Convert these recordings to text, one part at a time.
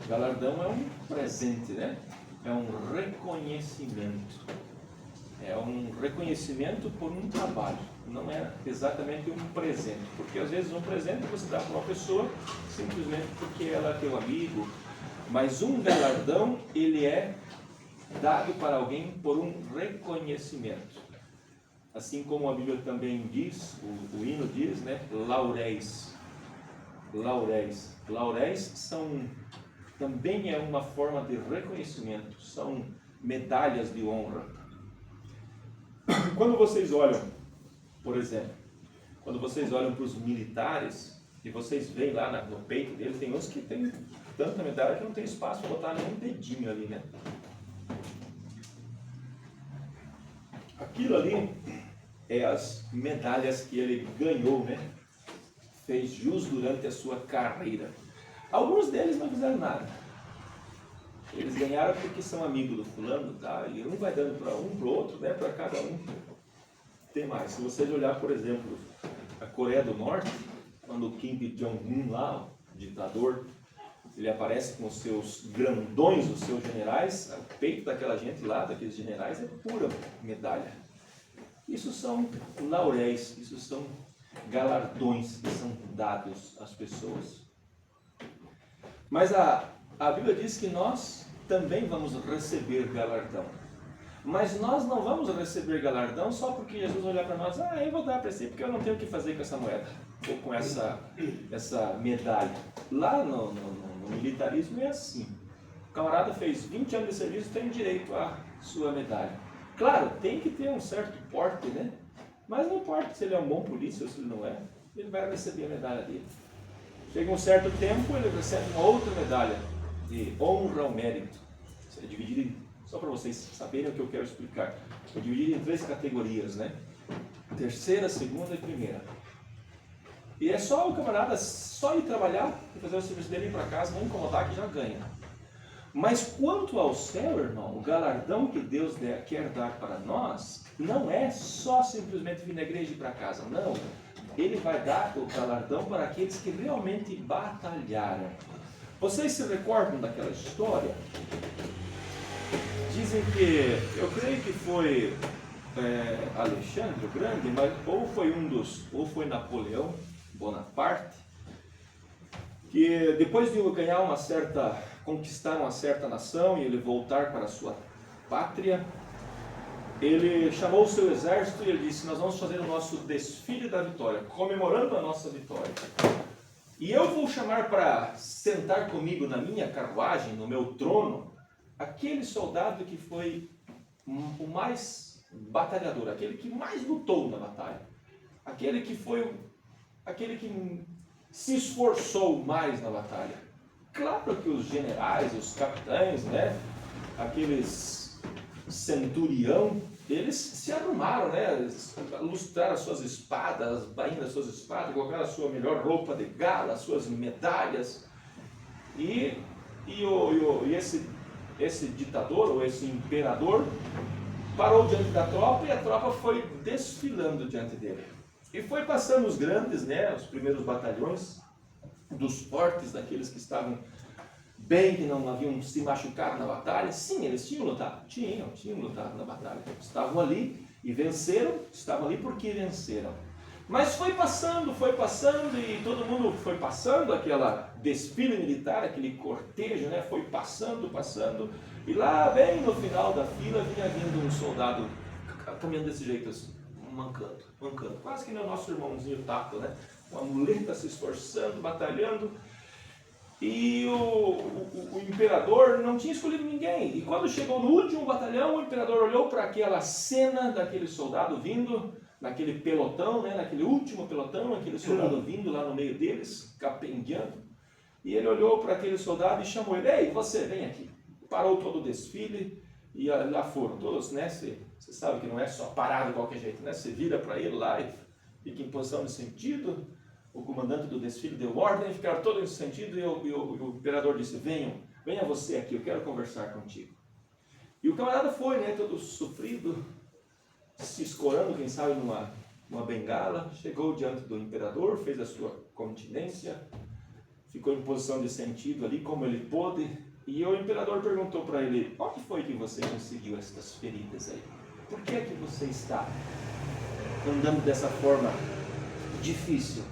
Galardão é um presente, né? É um reconhecimento. É um reconhecimento por um trabalho. Não é exatamente um presente. Porque às vezes um presente você dá para uma pessoa simplesmente porque ela é teu amigo. Mas um galardão, ele é dado para alguém por um reconhecimento. Assim como a Bíblia também diz, o hino diz, né? Lauréis. Lauréis. Lauréis também é uma forma de reconhecimento, são medalhas de honra. Quando vocês olham, por exemplo, quando vocês olham para os militares e vocês veem lá no peito deles, tem uns que tem tanta medalha que não tem espaço para botar nenhum dedinho ali, né? Aquilo ali é as medalhas que ele ganhou, né? Fez jus durante a sua carreira. Alguns deles não fizeram nada. Eles ganharam porque são amigos do fulano, tá? E um vai dando para um, para o outro, né? Para cada um. Tem mais. Se vocês olhar, por exemplo, a Coreia do Norte, quando o Kim Jong-un lá, o ditador, ele aparece com os seus grandões, os seus generais, o peito daquela gente lá, daqueles generais, é pura medalha. Isso são lauréis, isso são galardões que são dados às pessoas. Mas a Bíblia diz que nós também vamos receber galardão. Mas nós não vamos receber galardão só porque Jesus olhar para nós, eu vou dar para você porque eu não tenho o que fazer com essa moeda, ou com essa medalha. Lá no militarismo é assim. O camarada fez 20 anos de serviço, tem direito à sua medalha. Claro, tem que ter um certo porte, né? Mas não importa se ele é um bom polícia ou se ele não é, ele vai receber a medalha dele. Chega um certo tempo, ele recebe uma outra medalha de honra ao mérito. Isso é dividido em, só para vocês saberem o que eu quero explicar. É dividido em 3 categorias, né? Terceira, segunda e primeira. E é só o camarada só ir trabalhar e fazer o serviço dele, ir para casa, não incomodar que já ganha. Mas quanto ao céu, irmão, o galardão que Deus quer dar para nós, não é só simplesmente vir na igreja e ir para casa, não. Ele vai dar o galardão para aqueles que realmente batalharam. Vocês se recordam daquela história? Dizem que, eu creio que foi Alexandre o Grande, mas ou foi Napoleão Bonaparte, que depois de ganhar conquistar uma certa nação e ele voltar para a sua pátria, ele chamou o seu exército e ele disse: nós vamos fazer o nosso desfile da vitória, comemorando a nossa vitória. E eu vou chamar para sentar comigo na minha carruagem, no meu trono, aquele soldado que foi o mais batalhador, aquele que mais lutou na batalha, aquele que se esforçou mais na batalha. Claro que os generais, os capitães, né, aqueles centurião, eles se arrumaram, né, lustraram as suas espadas, as bainhas das suas espadas, colocaram a sua melhor roupa de gala, as suas medalhas. E esse ditador, ou esse imperador, parou diante da tropa e a tropa foi desfilando diante dele. E foi passando os grandes, né, os primeiros batalhões, dos fortes, daqueles que estavam bem, que não haviam se machucado na batalha. Sim, eles tinham lutado, tinham lutado na batalha. Estavam ali e venceram, estavam ali porque venceram. Mas foi passando e todo mundo foi passando, aquela desfile militar, aquele cortejo, né, foi passando, e lá bem no final da fila vinha vindo um soldado caminhando desse jeito assim, mancando, quase que nem o nosso irmãozinho Tato, né, uma muleta se esforçando, batalhando. E o imperador não tinha escolhido ninguém. E quando chegou no último batalhão, o imperador olhou para aquela cena daquele soldado vindo, naquele pelotão, né, naquele último pelotão, aquele soldado vindo lá no meio deles, capengueando. E ele olhou para aquele soldado e chamou ele: ei, você, vem aqui. Parou todo o desfile e lá foram todos, né? Você sabe que não é só parar de qualquer jeito, né? Você vira para ele lá e fica em posição de sentido. O comandante do desfile deu ordem, ficaram todos nesse sentido, e o imperador disse: venha você aqui, eu quero conversar contigo. E o camarada foi, né, todo sofrido, se escorando, quem sabe, numa bengala, chegou diante do imperador, fez a sua continência, ficou em posição de sentido ali, como ele pôde, e o imperador perguntou para ele: onde foi que você conseguiu estas feridas aí? Por que é que você está andando dessa forma difícil?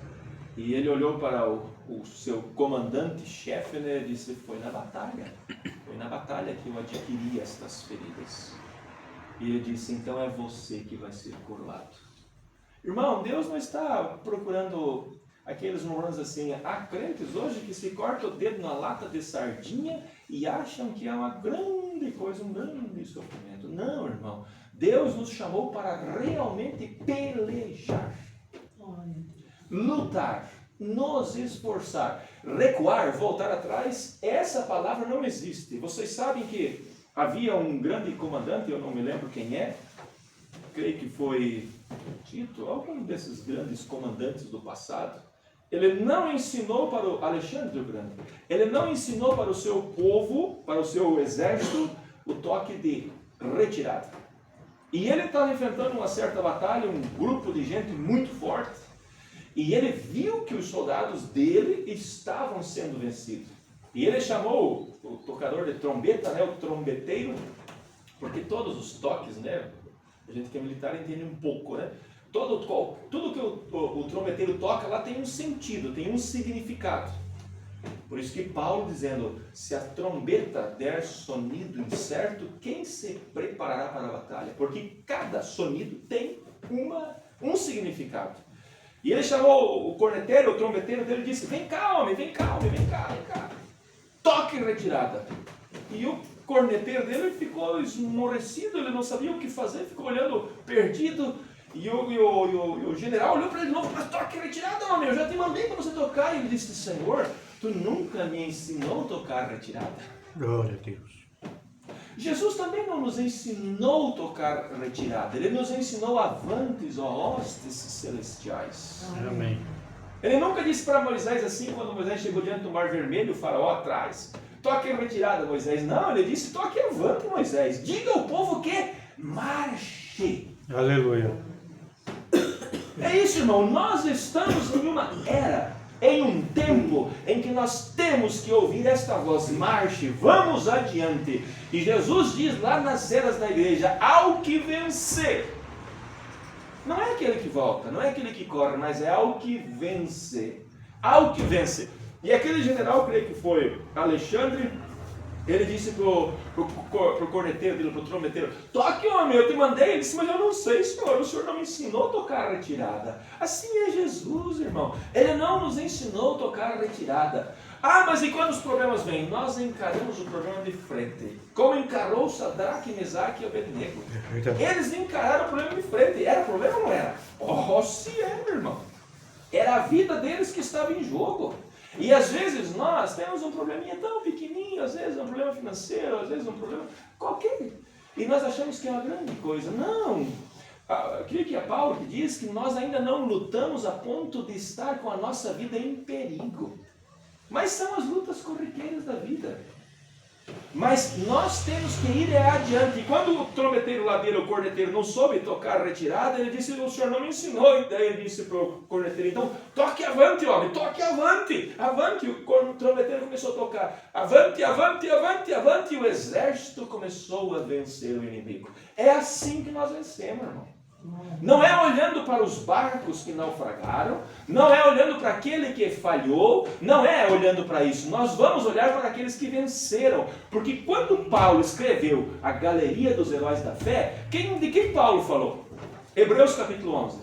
E ele olhou para o seu comandante-chefe, né, e disse: foi na batalha que eu adquiri estas feridas. E ele disse: então é você que vai ser coroado. Irmão, Deus não está procurando aqueles humanos assim. Há crentes hoje que se cortam o dedo na lata de sardinha e acham que é uma grande coisa, um grande sofrimento. Não, irmão. Deus nos chamou para realmente pelejar, lutar, nos esforçar. Recuar, voltar atrás, essa palavra não existe. Vocês sabem que havia um grande comandante, eu não me lembro quem é, creio que foi Tito, algum desses grandes comandantes do passado. Ele não ensinou para o Alexandre o Grande, ele não ensinou para o seu povo, para o seu exército, o toque de retirada. E ele estava enfrentando uma certa batalha, um grupo de gente muito forte, e ele viu que os soldados dele estavam sendo vencidos. E ele chamou o tocador de trombeta, né, o trombeteiro, porque todos os toques, né, a gente que é militar entende um pouco, né? Tudo que o trombeteiro toca lá tem um sentido, tem um significado. Por isso que Paulo dizendo: se a trombeta der sonido incerto, quem se preparará para a batalha? Porque cada sonido tem um significado. E ele chamou o corneteiro, o trombeteiro dele, e disse: vem cá, homem, vem cá. Toque em retirada. E o corneteiro dele ficou esmorecido, ele não sabia o que fazer, ficou olhando perdido. E o general olhou para ele de novo: mas toque em retirada, homem, eu já te mandei para você tocar. E ele disse: Senhor, tu nunca me ensinou a tocar retirada. Glória a Deus. Jesus também não nos ensinou a tocar retirada, ele nos ensinou avantes, ó hostes celestiais. Amém. Ele nunca disse para Moisés assim, quando Moisés chegou diante do Mar Vermelho, o faraó atrás: toque em retirada, Moisés. Não, ele disse: toque avante, Moisés. Diga ao povo que marche. Aleluia. É isso, irmão. Nós estamos em uma era, em um tempo em que nós temos que ouvir esta voz: marche, vamos adiante. E Jesus diz lá nas eras da igreja: ao que vencer. Não é aquele que volta, não é aquele que corre, mas é ao que vence. Ao que vence. E aquele general, creio que foi Alexandre, ele disse pro corneteiro dele, pro trombeteiro: toque, homem, eu te mandei. Ele disse: mas eu não sei, senhor, o senhor não me ensinou a tocar a retirada. Assim é Jesus, irmão. Ele não nos ensinou a tocar a retirada. Ah, mas e quando os problemas vêm? Nós encaramos o problema de frente, como encarou Sadraque, Mesaque e Abednego. Eles encararam o problema de frente. Era problema ou não era? Oh, se é, meu irmão. Era a vida deles que estava em jogo. E às vezes nós temos um probleminha tão pequenininho, às vezes um problema financeiro, às vezes um problema qualquer, e nós achamos que é uma grande coisa. Não, creio que é Paulo que diz que nós ainda não lutamos a ponto de estar com a nossa vida em perigo, mas são as lutas corriqueiras da vida. Mas nós temos que ir adiante. E quando o trombeteiro lá dele, o corneteiro, não soube tocar a retirada, ele disse: o senhor não me ensinou. E daí ele disse para o corneteiro: então toque avante, homem, toque avante, avante. O trombeteiro começou a tocar: avante, avante, avante, avante. E o exército começou a vencer o inimigo. É assim que nós vencemos, irmão. Não é olhando para os barcos que naufragaram, não é olhando para aquele que falhou, não é olhando para isso. Nós vamos olhar para aqueles que venceram. Porque quando Paulo escreveu a galeria dos heróis da fé, de quem Paulo falou? Hebreus capítulo 11.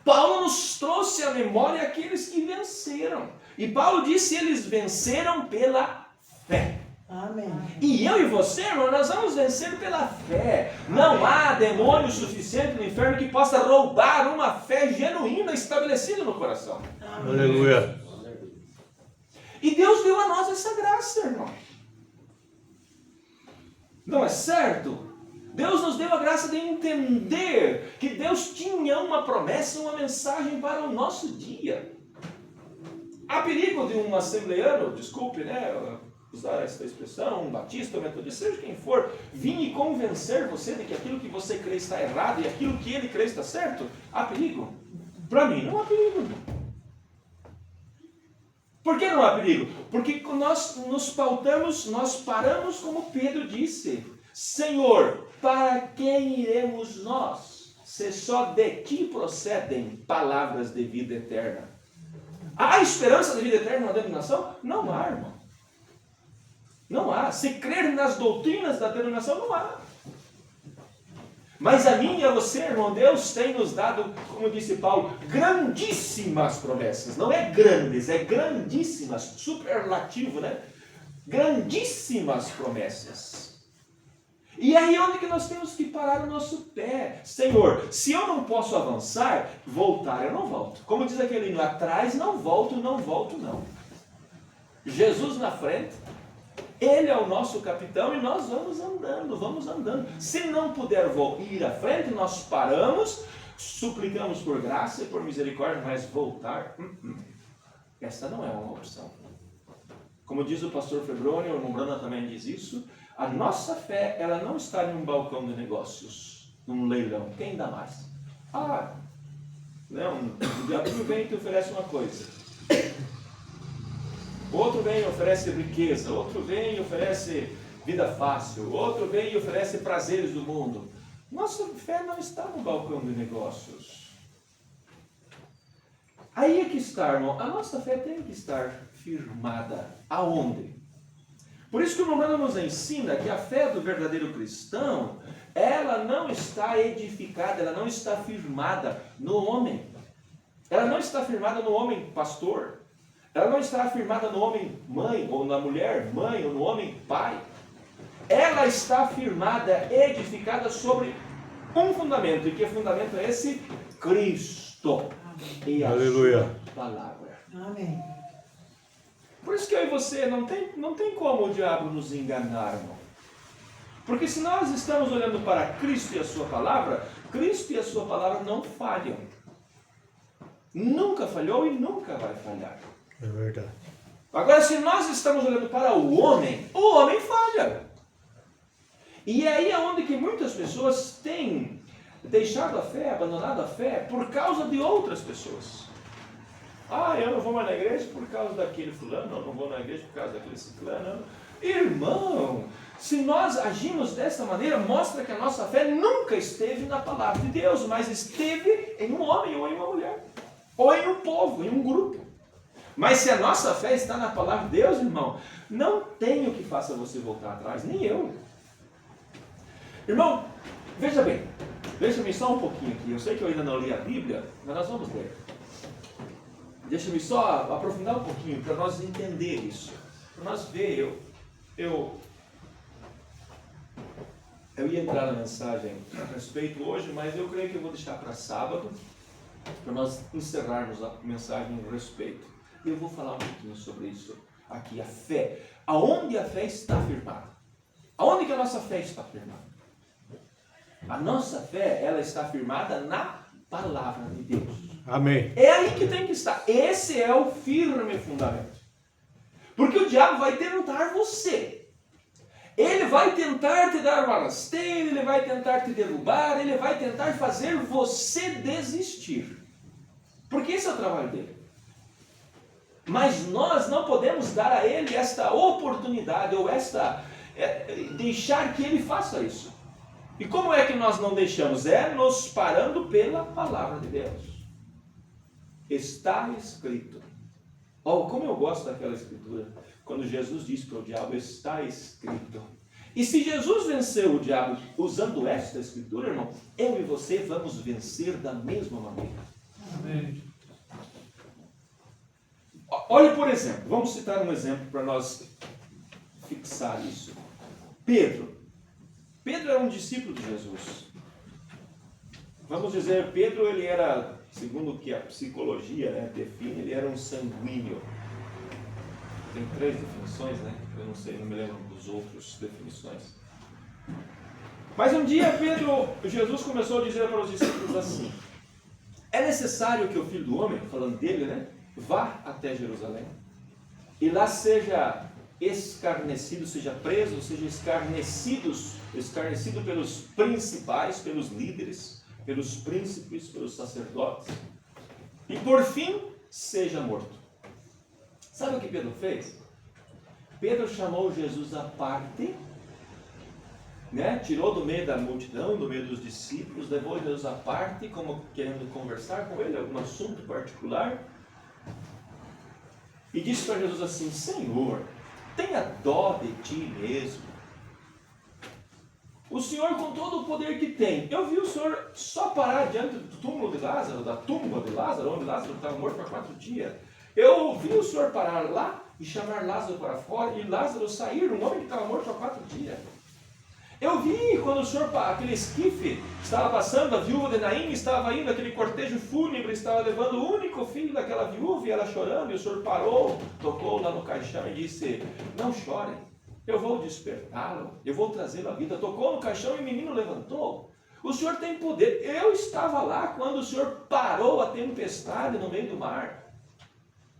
Paulo nos trouxe à memória aqueles que venceram. E Paulo disse: eles venceram pela fé. Amém. E eu e você, irmão, nós vamos vencer pela fé. Não há demônio suficiente no inferno que possa roubar uma fé genuína estabelecida no coração. Amém. Aleluia. E Deus deu a nós essa graça, irmão. Não é certo? Deus nos deu a graça de entender que Deus tinha uma promessa, uma mensagem para o nosso dia. Há perigo de um assembleano, desculpe, né, usar essa expressão, um batista, um metodista, seja quem for, vir e convencer você de que aquilo que você crê está errado e aquilo que ele crê está certo. Há perigo? Para mim não há perigo. Por que não há perigo? Porque nós nos pautamos, nós paramos como Pedro disse. Senhor, para quem iremos nós? Se só de ti procedem palavras de vida eterna. Há esperança de vida eterna na denominação? Não há, irmão. Não há. Se crer nas doutrinas da denominação, não há. Mas a mim e a você, irmão, Deus tem nos dado, como disse Paulo, grandíssimas promessas. Não é grandes, é grandíssimas. Superlativo, né? Grandíssimas promessas. E é aí onde que nós temos que parar o nosso pé. Senhor, se eu não posso avançar, voltar eu não volto. Como diz aquele hino, atrás não volto, não volto não. Jesus na frente, Ele é o nosso capitão e nós vamos andando, vamos andando. Se não puder ir à frente, nós paramos, suplicamos por graça e por misericórdia, mas voltar, essa não é uma opção. Como diz o pastor Febrônio, o irmão Brana também diz isso, a nossa fé, ela não está em um balcão de negócios, num leilão. Quem dá mais? Não, o diabo vem e te oferece uma coisa. Outro vem e oferece riqueza, outro vem e oferece vida fácil, outro vem e oferece prazeres do mundo. Nossa fé não está no balcão de negócios. Aí é que está, irmão, a nossa fé tem que estar firmada. Aonde? Por isso que o Romano nos ensina que a fé do verdadeiro cristão, ela não está edificada, ela não está firmada no homem. Ela não está firmada no homem pastor. Ela não está firmada no homem mãe, ou na mulher mãe, ou no homem pai. Ela está firmada, edificada sobre um fundamento. E que fundamento é esse? Cristo. E a sua palavra. Amém. Por isso que eu e você não tem como o diabo nos enganar, irmão. Porque se nós estamos olhando para Cristo e a sua palavra, Cristo e a sua palavra não falham. Nunca falhou e nunca vai falhar. É verdade. Agora, se nós estamos olhando para o homem falha. E aí é onde que muitas pessoas têm deixado a fé, abandonado a fé, por causa de outras pessoas. Eu não vou mais na igreja por causa daquele fulano, eu não vou na igreja por causa daquele ciclano. Irmão, se nós agimos dessa maneira, mostra que a nossa fé nunca esteve na palavra de Deus, mas esteve em um homem ou em uma mulher, ou em um povo, em um grupo. Mas se a nossa fé está na palavra de Deus, irmão, não tem o que faça você voltar atrás, nem eu. Irmão, veja bem, deixa-me só um pouquinho aqui, eu sei que eu ainda não li a Bíblia, mas nós vamos ler. Deixa-me só aprofundar um pouquinho para nós entender isso. Para nós ver, eu ia entrar na mensagem a respeito hoje, mas eu creio que eu vou deixar para sábado, para nós encerrarmos a mensagem a respeito. Eu vou falar um pouquinho sobre isso aqui, a fé. Aonde a fé está firmada? Aonde que a nossa fé está firmada? A nossa fé, ela está firmada na palavra de Deus. Amém. É aí que tem que estar. Esse é o firme fundamento. Porque o diabo vai tentar você. Ele vai tentar te dar uma rasteira, ele vai tentar te derrubar, ele vai tentar fazer você desistir. Porque esse é o trabalho dele. Mas nós não podemos dar a ele esta oportunidade ou deixar que ele faça isso. E como é que nós não deixamos? É nos parando pela palavra de Deus. Está escrito. Como eu gosto daquela escritura. Quando Jesus disse para o diabo, está escrito. E se Jesus venceu o diabo usando esta escritura, irmão, eu e você vamos vencer da mesma maneira. Amém. Olha, por exemplo, vamos citar um exemplo para nós fixar isso. Pedro era um discípulo de Jesus. Vamos dizer, Pedro, ele era, segundo o que a psicologia define, ele era um sanguíneo. Tem 3 definições, né? Eu não sei, não me lembro dos outros definições. Mas um dia Jesus começou a dizer para os discípulos assim: é necessário que o Filho do Homem, falando dele, né, vá até Jerusalém e lá seja escarnecido, seja preso, seja escarnecido pelos principais, pelos líderes, pelos príncipes, pelos sacerdotes, e por fim seja morto. Sabe o que Pedro fez? Pedro chamou Jesus à parte, né? Tirou do meio da multidão, do meio dos discípulos, levou Jesus à parte, como querendo conversar com ele, algum assunto particular, e disse para Jesus assim: Senhor, tenha dó de ti mesmo. O Senhor, com todo o poder que tem, eu vi o Senhor só parar diante do túmulo de Lázaro, da tumba de Lázaro, onde Lázaro estava morto há 4 dias. Eu vi o Senhor parar lá e chamar Lázaro para fora, e Lázaro sair, um homem que estava morto há 4 dias. Eu vi quando o Senhor, aquele esquife, estava passando, a viúva de Naim estava indo, aquele cortejo fúnebre estava levando o único filho daquela viúva, e ela chorando, e o Senhor parou, tocou lá no caixão e disse: não chorem, eu vou despertá-lo, eu vou trazê-lo à vida. Tocou no caixão e o menino levantou. O Senhor tem poder. Eu estava lá quando o Senhor parou a tempestade no meio do mar.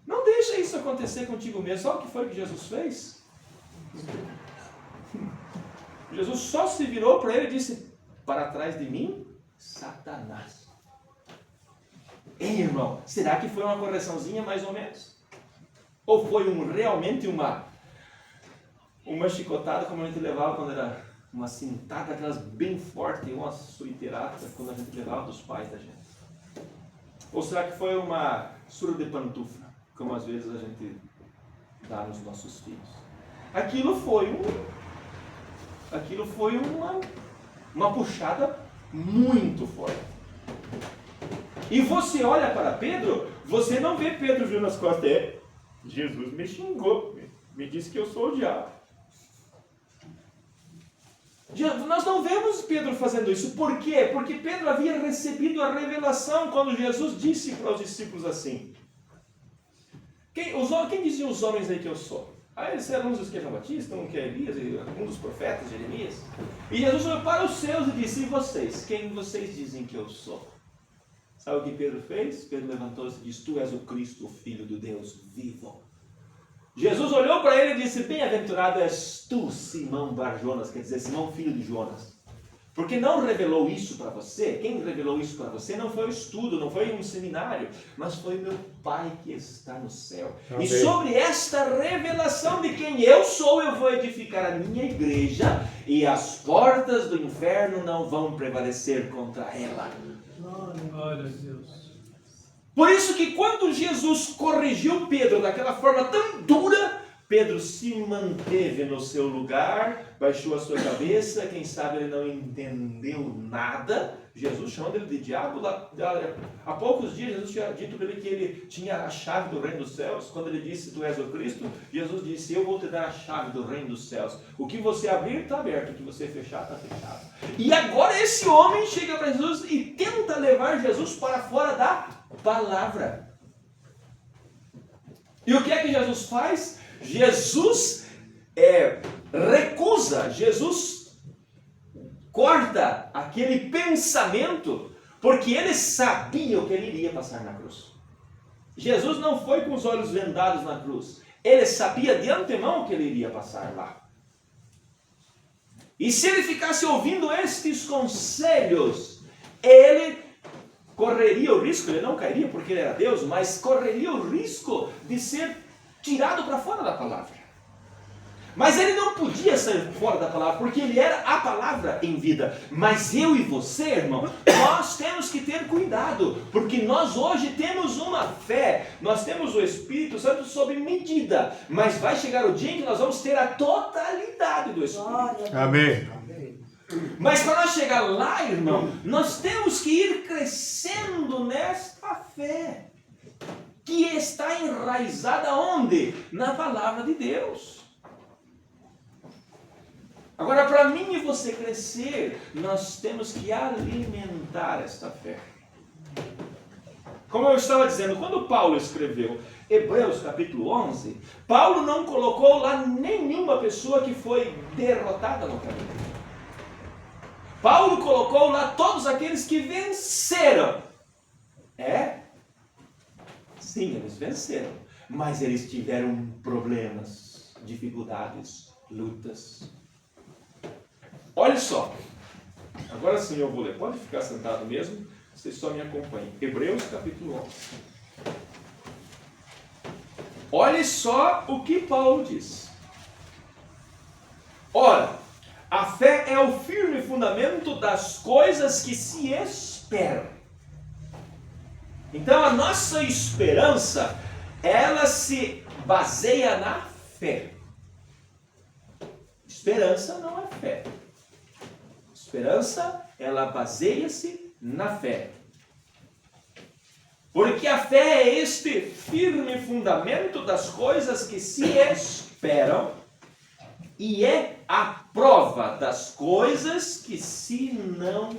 Não deixa isso acontecer contigo mesmo. Sabe o que foi que Jesus fez? Jesus só se virou para ele e disse: para trás de mim, Satanás. Ei, irmão, será que foi uma correçãozinha mais ou menos? Ou foi realmente uma chicotada como a gente levava quando era uma cintada, aquelas bem fortes, uma suiteirada quando a gente levava dos pais da gente? Ou será que foi uma surra de pantufa, como às vezes a gente dá nos nossos filhos? Aquilo foi uma puxada muito forte. E você olha para Pedro, você não vê Pedro vindo nas costas. Jesus me xingou, me disse que eu sou o diabo. Nós não vemos Pedro fazendo isso. Por quê? Porque Pedro havia recebido a revelação quando Jesus disse para os discípulos assim: quem diziam os homens aí que eu sou? Eles eram uns dos que é João Batista, um que é Elias, um dos profetas, Jeremias. E Jesus olhou para os seus e disse: e vocês? Quem vocês dizem que eu sou? Sabe o que Pedro fez? Pedro levantou-se e disse: tu és o Cristo, o Filho do Deus vivo. Jesus olhou para ele e disse: bem-aventurado és tu, Simão Bar-Jonas, quer dizer, Simão, filho de Jonas. Porque não revelou isso para você. Quem revelou isso para você não foi o estudo, não foi um seminário, mas foi meu Pai que está no céu. Amém. E sobre esta revelação de quem eu sou, eu vou edificar a minha igreja, e as portas do inferno não vão prevalecer contra ela. Glória a Deus. Por isso que quando Jesus corrigiu Pedro daquela forma tão dura, Pedro se manteve no seu lugar, baixou a sua cabeça, quem sabe ele não entendeu nada. Jesus chamando ele de diabo, há poucos dias Jesus tinha dito para ele que ele tinha a chave do reino dos céus. Quando ele disse: tu és o Cristo, Jesus disse: eu vou te dar a chave do reino dos céus. O que você abrir está aberto, o que você fechar está fechado. E agora esse homem chega para Jesus e tenta levar Jesus para fora da palavra. E o que é que Jesus faz? Jesus recusa, Jesus corta aquele pensamento, porque ele sabia o que ele iria passar na cruz. Jesus não foi com os olhos vendados na cruz, ele sabia de antemão que ele iria passar lá. E se ele ficasse ouvindo estes conselhos, ele correria o risco, ele não cairia porque ele era Deus, mas correria o risco de ser tirado para fora da palavra. Mas ele não podia sair fora da palavra, porque ele era a palavra em vida. Mas eu e você, irmão, nós temos que ter cuidado, porque nós hoje temos uma fé, nós temos o Espírito Santo sob medida, mas vai chegar o dia em que nós vamos ter a totalidade do Espírito. Amém. Mas para nós chegar lá, irmão, nós temos que ir crescendo nesta fé, que está enraizada onde? Na palavra de Deus. Agora, para mim e você crescer, nós temos que alimentar esta fé. Como eu estava dizendo, quando Paulo escreveu Hebreus capítulo 11, Paulo não colocou lá nenhuma pessoa que foi derrotada no caminho. Paulo colocou lá todos aqueles que venceram. Sim, eles venceram, mas eles tiveram problemas, dificuldades, lutas. Olha só, agora sim eu vou ler, pode ficar sentado mesmo, vocês só me acompanhem. Hebreus capítulo 11. Olhe só o que Paulo diz. Ora, a fé é o firme fundamento das coisas que se esperam. Então a nossa esperança, ela se baseia na fé. Esperança não é fé. Esperança, ela baseia-se na fé. Porque a fé é este firme fundamento das coisas que se esperam e é a prova das coisas que se não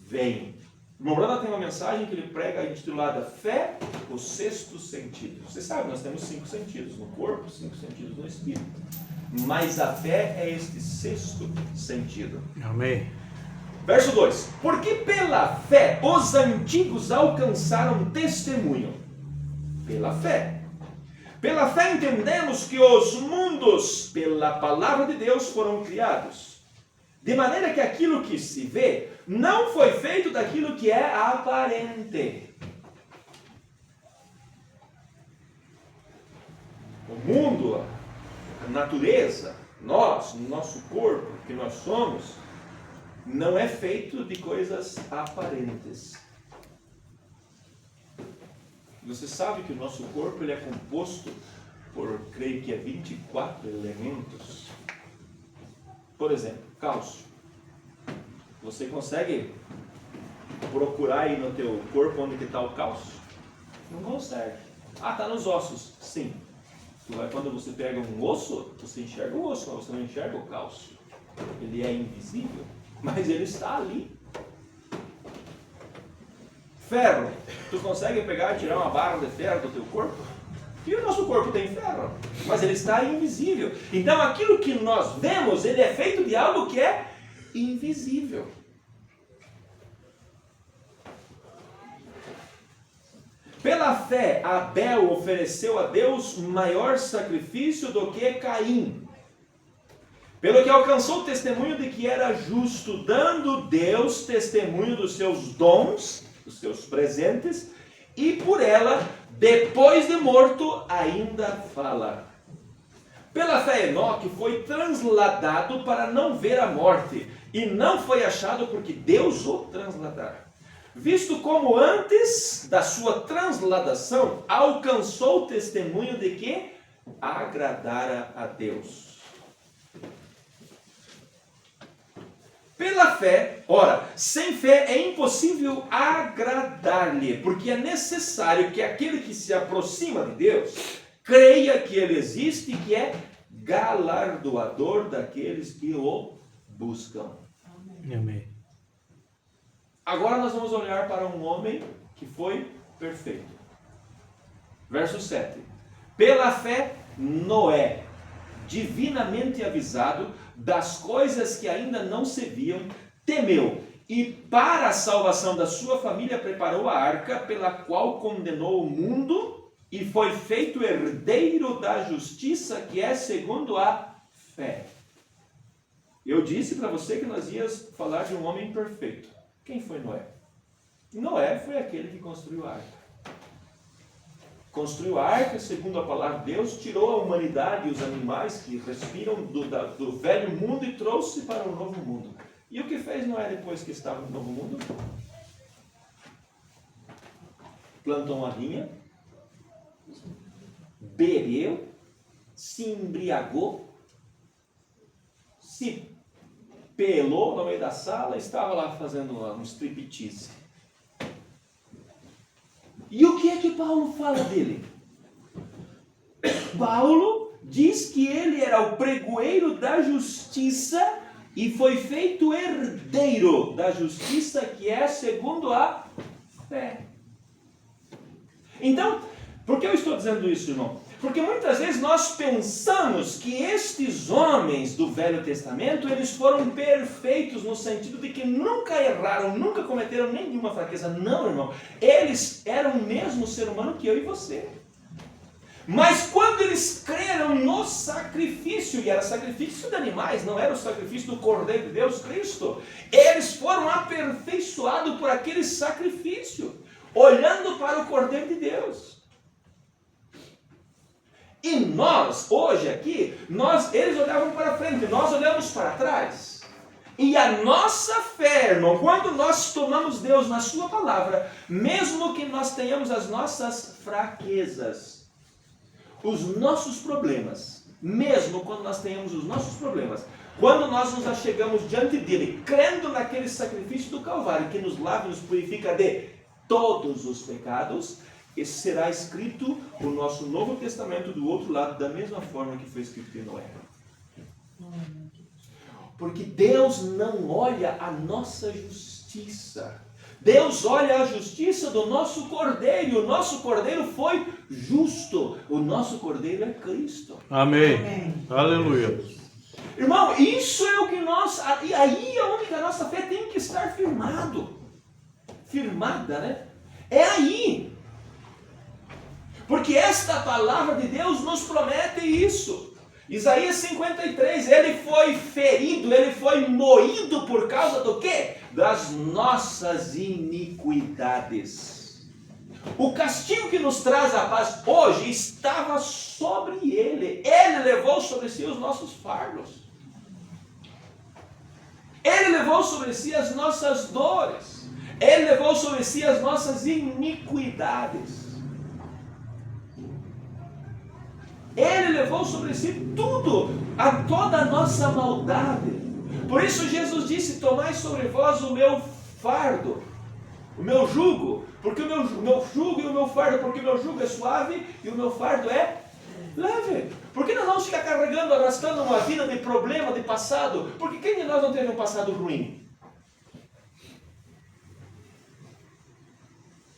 veem. O irmão Branham tem uma mensagem que ele prega intitulada Fé, o sexto sentido. Você sabe, nós temos 5 sentidos no corpo, 5 sentidos no espírito. Mas a fé é este sexto sentido. Amém. Verso 2. Porque pela fé os antigos alcançaram testemunho. Pela fé. Pela fé entendemos que os mundos, pela palavra de Deus, foram criados. De maneira que aquilo que se vê não foi feito daquilo que é aparente. O mundo, a natureza, nós, nosso corpo, que nós somos, não é feito de coisas aparentes. Você sabe que o nosso corpo ele é composto por, creio que é 24 elementos. Por exemplo, cálcio. Você consegue procurar aí no teu corpo onde está o cálcio? Não consegue. Ah, está nos ossos. Sim. Quando você pega um osso, você enxerga o osso, mas você não enxerga o cálcio. Ele é invisível, mas ele está ali. Ferro. Tu consegue pegar e tirar uma barra de ferro do teu corpo? E o nosso corpo tem ferro, mas ele está invisível. Então aquilo que nós vemos, ele é feito de algo que é invisível. Pela fé, Abel ofereceu a Deus maior sacrifício do que Caim, pelo que alcançou o testemunho de que era justo, dando Deus testemunho dos seus dons, dos seus presentes, e por ela, depois de morto, ainda fala. Pela fé, Enoque foi transladado para não ver a morte, e não foi achado porque Deus o transladara. Visto como antes da sua transladação, alcançou o testemunho de que agradara a Deus. Pela fé, ora, sem fé é impossível agradar-lhe, porque é necessário que aquele que se aproxima de Deus creia que Ele existe e que é galardoador daqueles que o buscam. Amém. Agora nós vamos olhar para um homem que foi perfeito. Verso 7. Pela fé, Noé, divinamente avisado das coisas que ainda não se viam, temeu e para a salvação da sua família preparou a arca pela qual condenou o mundo e foi feito herdeiro da justiça que é segundo a fé. Eu disse para você que nós íamos falar de um homem perfeito. Quem foi Noé? Noé foi aquele que construiu a arca. Construiu a arca, segundo a palavra de Deus, tirou a humanidade e os animais que respiram do velho mundo e trouxe para o novo mundo. E o que fez Noé depois que estava no novo mundo? Plantou uma vinha, bebeu, se embriagou, se pelou no meio da sala e estava lá fazendo um striptease. E o que é que Paulo fala dele? Paulo diz que ele era o pregoeiro da justiça e foi feito herdeiro da justiça que é segundo a fé. Então, por que eu estou dizendo isso, irmão? Porque muitas vezes nós pensamos que estes homens do Velho Testamento, eles foram perfeitos no sentido de que nunca erraram, nunca cometeram nenhuma fraqueza. Não, irmão. Eles eram o mesmo ser humano que eu e você. Mas quando eles creram no sacrifício, e era sacrifício de animais, não era o sacrifício do Cordeiro de Deus, Cristo, eles foram aperfeiçoados por aquele sacrifício, olhando para o Cordeiro de Deus. E nós, hoje aqui, eles olhavam para frente, nós olhamos para trás. E a nossa fé, irmão, quando nós tomamos Deus na sua palavra, mesmo que nós tenhamos as nossas fraquezas, os nossos problemas, mesmo quando nós tenhamos os nossos problemas, quando nós nos achegamos diante dele, crendo naquele sacrifício do Calvário, que nos lava e nos purifica de todos os pecados, esse será escrito o nosso Novo Testamento do outro lado, da mesma forma que foi escrito em Noé. Porque Deus não olha a nossa justiça. Deus olha a justiça do nosso Cordeiro. E o nosso Cordeiro foi justo. O nosso Cordeiro é Cristo. Amém. Amém. Aleluia. Irmão, isso é o que nós... E aí é onde a nossa fé tem que estar firmada, né? É aí. Porque esta palavra de Deus nos promete isso. Isaías 53, ele foi ferido, ele foi moído por causa do quê? Das nossas iniquidades. O castigo que nos traz a paz hoje estava sobre ele. Ele levou sobre si os nossos fardos. Ele levou sobre si as nossas dores. Ele levou sobre si as nossas iniquidades. Ele levou sobre si tudo, toda a nossa maldade. Por isso Jesus disse: tomai sobre vós o meu fardo, o meu jugo, porque o meu jugo e o meu fardo, porque o meu jugo é suave e o meu fardo é leve. Por que nós vamos ficar carregando, arrastando uma vida de problema, de passado? Porque quem de nós não teve um passado ruim?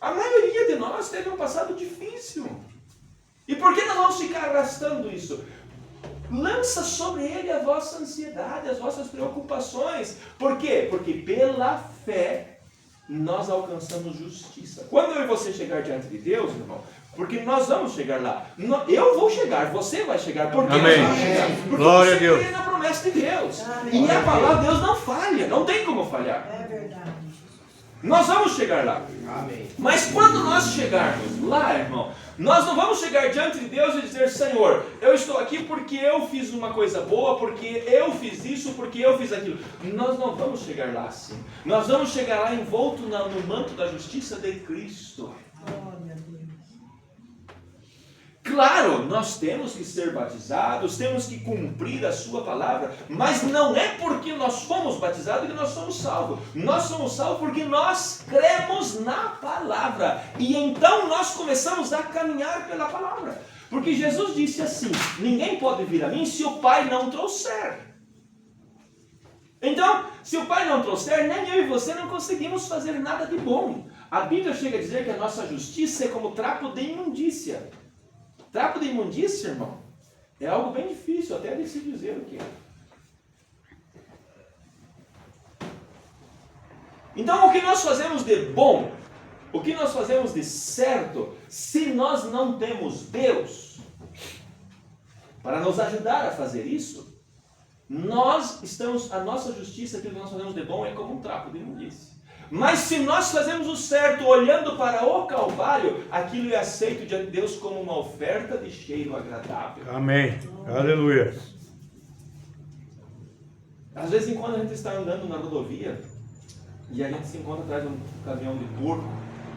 A maioria de nós teve um passado difícil. E por que nós vamos ficar arrastando isso? Lança sobre ele a vossa ansiedade, as vossas preocupações. Por quê? Porque pela fé nós alcançamos justiça. Quando eu e você chegar diante de Deus, irmão, porque nós vamos chegar lá. Eu vou chegar, você vai chegar. Por que Amém. nós vamos chegar? Porque Glória você a Deus. crê na promessa de Deus. Amém. E a palavra de Deus não falha, não tem como falhar. É verdade. Nós vamos chegar lá. Amém. Mas quando nós chegarmos lá, irmão, nós não vamos chegar diante de Deus e dizer: Senhor, eu estou aqui porque eu fiz uma coisa boa, porque eu fiz isso, porque eu fiz aquilo. Nós não vamos chegar lá assim. Nós vamos chegar lá envolto no manto da justiça de Cristo. Glória a Deus. Claro, nós temos que ser batizados, temos que cumprir a sua palavra, mas não é porque nós fomos batizados que nós somos salvos. Nós somos salvos porque nós cremos na palavra. E então nós começamos a caminhar pela palavra. Porque Jesus disse assim: ninguém pode vir a mim se o Pai não trouxer. Então, se o Pai não trouxer, nem eu e você não conseguimos fazer nada de bom. A Bíblia chega a dizer que a nossa justiça é como trapo de imundícia. Trapo de imundícia, irmão, é algo bem difícil até de se dizer o que é. Então, o que nós fazemos de bom, o que nós fazemos de certo, se nós não temos Deus para nos ajudar a fazer isso, a nossa justiça, aquilo que nós fazemos de bom, é como um trapo de imundícia. Mas se nós fazemos o certo olhando para o Calvário, aquilo é aceito diante de Deus como uma oferta de cheiro agradável. Amém. Aleluia. Às vezes, quando a gente está andando na rodovia e a gente se encontra atrás de um caminhão de porco,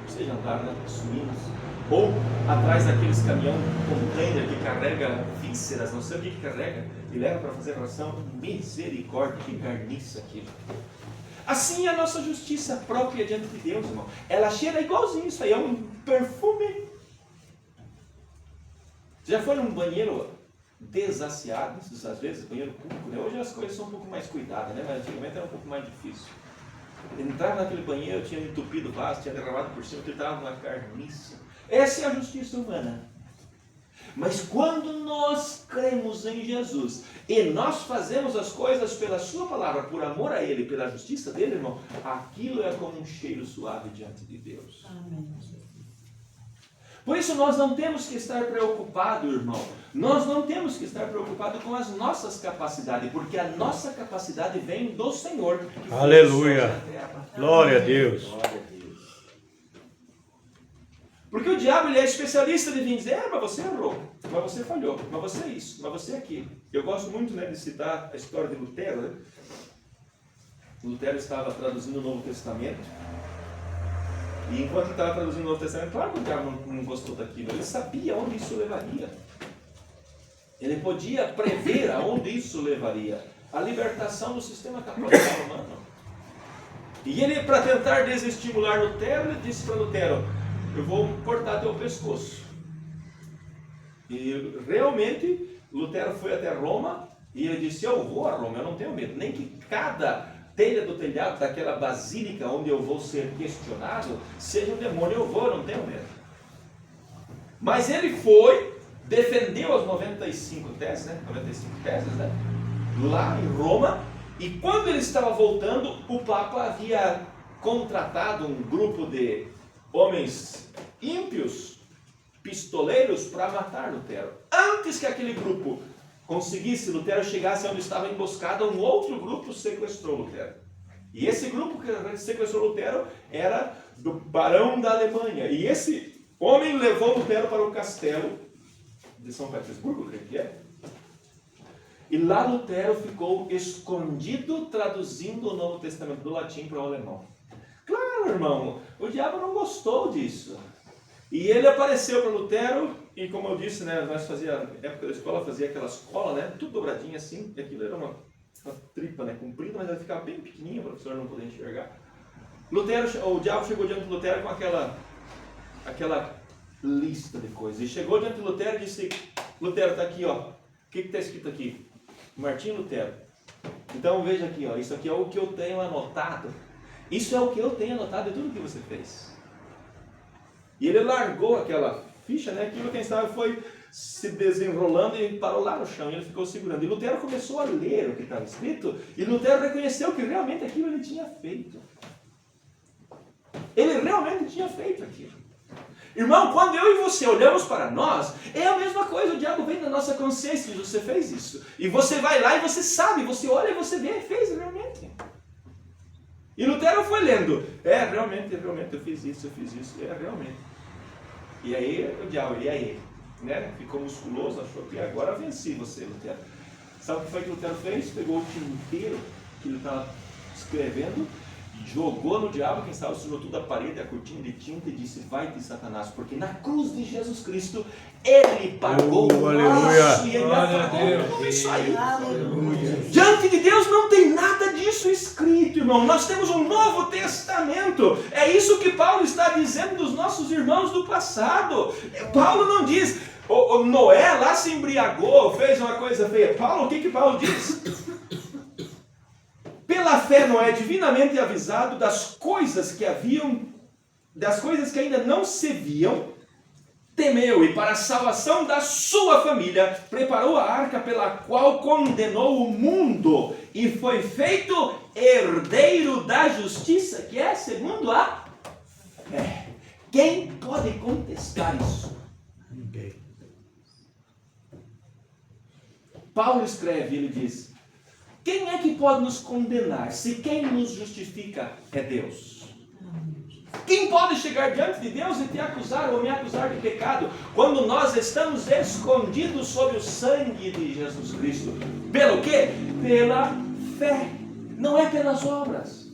vocês já andaram, né, suínos, ou atrás daqueles caminhão container que carrega vísceras, não sei o que carrega, e leva para fazer ração, misericórdia, que carniça aquilo. Assim é a nossa justiça própria diante de Deus, irmão. Ela cheira igualzinho isso aí, é um perfume. Você já foi num banheiro desaciado, às vezes, banheiro público, né? Hoje as coisas são um pouco mais cuidadas, né? Mas antigamente era um pouco mais difícil. Entrar naquele banheiro, tinha entupido o vaso, tinha derramado por cima, ele estava uma carniça. Essa é a justiça humana. Mas quando nós cremos em Jesus e nós fazemos as coisas pela sua palavra, por amor a Ele, pela justiça dele, irmão, aquilo é como um cheiro suave diante de Deus. Amém. Por isso nós não temos que estar preocupados, irmão. Nós não temos que estar preocupados com as nossas capacidades, porque a nossa capacidade vem do Senhor. Que Aleluia. fez o céu e a terra. Glória a Deus. Glória a Deus. Porque o diabo ele é especialista de vir dizer, mas você errou, mas você falhou, mas você é isso, mas você é aquilo. Eu gosto muito, né, de citar a história de Lutero. Né? Lutero estava traduzindo o Novo Testamento, e enquanto estava traduzindo o Novo Testamento, claro que o diabo não gostou daquilo, ele sabia onde isso levaria. Ele podia prever aonde isso levaria. A libertação do sistema católico romano. E ele, para tentar desestimular Lutero, ele disse para Lutero, eu vou cortar teu pescoço. E realmente, Lutero foi até Roma, e ele disse, eu vou a Roma, eu não tenho medo, nem que cada telha do telhado daquela basílica onde eu vou ser questionado, seja um demônio, eu vou, eu não tenho medo. Mas ele foi, defendeu as 95 teses, né? 95 teses, né? Lá em Roma, e quando ele estava voltando, o Papa havia contratado um grupo de homens ímpios, pistoleiros, para matar Lutero. Antes que aquele grupo conseguisse, Lutero chegasse onde estava emboscado, um outro grupo sequestrou Lutero. E esse grupo que sequestrou Lutero era do barão da Alemanha. E esse homem levou Lutero para o castelo de São Petersburgo, creio que é. E lá Lutero ficou escondido traduzindo o Novo Testamento do latim para o alemão. Claro, irmão, o diabo não gostou disso. E ele apareceu para Lutero, e como eu disse, né, nós fazia, na época da escola, fazia aquela escola, né, tudo dobradinho assim, e aquilo era uma tripa, né, comprida, mas ela ficava bem pequenininha, o professor não podia enxergar. Lutero, o diabo chegou diante de Lutero com aquela lista de coisas, e chegou diante de Lutero e disse, Lutero, está aqui, ó, o que está escrito aqui? Martinho Lutero. Então veja aqui, ó, isso aqui é o que eu tenho anotado. Isso é o que eu tenho anotado de tudo que você fez. E ele largou aquela ficha, né? Aquilo quem sabe foi se desenrolando e parou lá no chão. E ele ficou segurando. E Lutero começou a ler o que estava escrito. E Lutero reconheceu que realmente aquilo ele tinha feito. Ele realmente tinha feito aquilo. Irmão, quando eu e você olhamos para nós, é a mesma coisa, o diabo vem na nossa consciência e diz, você fez isso. E você vai lá e você sabe, você olha e você vê, fez realmente. E Lutero foi lendo, realmente eu fiz isso, realmente. E aí o diabo, e aí? Né? Ficou musculoso, achou que agora venci você, Lutero. Sabe o que foi que Lutero fez? Pegou o tinteiro que ele estava escrevendo, jogou no diabo, quem sabe sujou tudo a parede, a cortina de tinta e disse, vai-te Satanás, porque na cruz de Jesus Cristo, Ele pagou o nosso, e Ele pagou isso aí. Aleluia. Diante de Deus não tem nada disso escrito, irmão, nós temos um Novo Testamento, é isso que Paulo está dizendo dos nossos irmãos do passado. Paulo não diz, o Noé lá se embriagou, fez uma coisa feia. Paulo, o que Paulo diz? Pela fé Noé, divinamente avisado das coisas que ainda não se viam, temeu e para a salvação da sua família preparou a arca pela qual condenou o mundo e foi feito herdeiro da justiça, que é segundo a fé. Quem pode contestar isso? Ninguém. Paulo escreve, ele diz, quem é que pode nos condenar se quem nos justifica é Deus? Quem pode chegar diante de Deus e te acusar ou me acusar de pecado quando nós estamos escondidos sob o sangue de Jesus Cristo? Pelo quê? Pela fé, não é pelas obras.